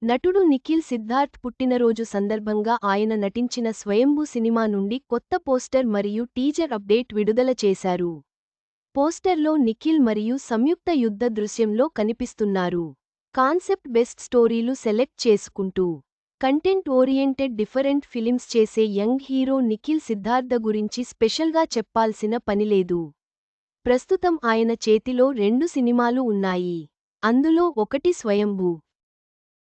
నటుడు నిఖిల్ సిద్ధార్థ్ పుట్టినరోజు సందర్భంగా ఆయన నటించిన స్వయంభూ సినిమా నుండి కొత్త పోస్టర్ మరియు టీజర్ అప్డేట్ విడుదల చేశారు. పోస్టర్లో నిఖిల్ మరియు సంయుక్త యుద్ధ దృశ్యంలో కనిపిస్తున్నారు. కాన్సెప్ట్ బెస్ట్ స్టోరీలు సెలెక్ట్ చేసుకుంటూ కంటెంట్ ఓరియంటెడ్ డిఫరెంట్ ఫిలిమ్స్ చేసే యంగ్ హీరో నిఖిల్ సిద్ధార్థ గురించి స్పెషల్గా చెప్పాల్సిన పనిలేదు. ప్రస్తుతం ఆయన చేతిలో 2 సినిమాలు ఉన్నాయి. అందులో ఒకటి స్వయంభూ.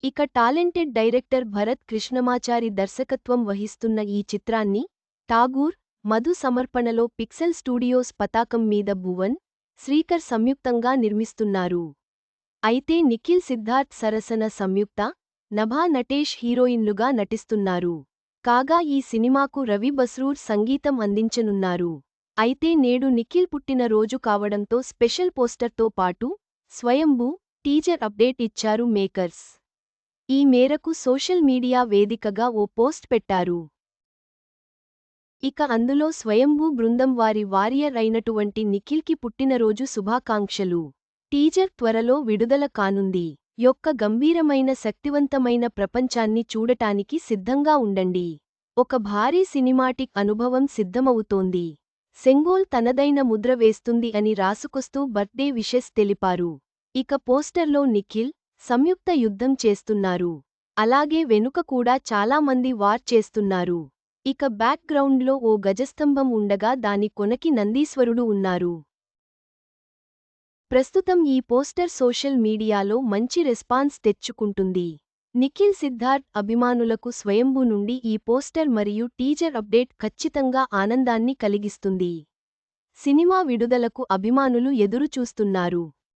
ఇక టాలెంటెడ్ డైరెక్టర్ భరత్ కృష్ణమాచారి దర్శకత్వం వహిస్తున్న ఈ చిత్రాన్ని ఠాగూర్, మధు సమర్పణలో పిక్సెల్ స్టూడియోస్ పతాకం మీద భువన్, శ్రీకర్ సంయుక్తంగా నిర్మిస్తున్నారు. అయితే నిఖిల్ సిద్ధార్థ్ సరసన సంయుక్త, నభా నటేష్ హీరోయిన్లుగా నటిస్తున్నారు. కాగా ఈ సినిమాకు రవి బస్రూర్ సంగీతం అందించనున్నారు. అయితే నేడు నిఖిల్ పుట్టిన రోజు కావడంతో స్పెషల్ పోస్టర్తో పాటు స్వయంభూ టీజర్ అప్డేట్ ఇచ్చారు మేకర్స్. ఈ మేరకు సోషల్ మీడియా వేదికగా ఓ పోస్ట్ పెట్టారు. ఇక అందులో స్వయంభూ బృందం వారి వారియర్ అయినటువంటి నిఖిల్కి పుట్టినరోజు శుభాకాంక్షలు. టీజర్ త్వరలో విడుదల కానుంది. యొక్క గంభీరమైన శక్తివంతమైన ప్రపంచాన్ని చూడటానికి సిద్ధంగా ఉండండి. ఒక భారీ సినిమాటిక్ అనుభవం సిద్ధమవుతోంది. సెంగోల్ తనదైన ముద్ర వేస్తుంది అని రాసుకొస్తూ బర్త్డే విషెస్ తెలిపారు. ఇక పోస్టర్లో నిఖిల్, సంయుక్త యుద్ధం చేస్తున్నారు. అలాగే వెనుక కూడా చాలా మంది వార్ చేస్తున్నారు. ఇక బ్యాక్ గ్రౌండ్లో ఓ గజస్తంభం ఉండగా దాని కొనకి నందీశ్వరుడు ఉన్నారు. ప్రస్తుతం ఈ పోస్టర్ సోషల్ మీడియాలో మంచి రెస్పాన్స్ తెచ్చుకుంటుంది. నిఖిల్ సిద్ధార్థ్ అభిమానులకు స్వయంభూ నుండి ఈ పోస్టర్ మరియు టీజర్ అప్డేట్ ఖచ్చితంగా ఆనందాన్ని కలిగిస్తుంది. సినిమా విడుదలకు అభిమానులు ఎదురు చూస్తున్నారు.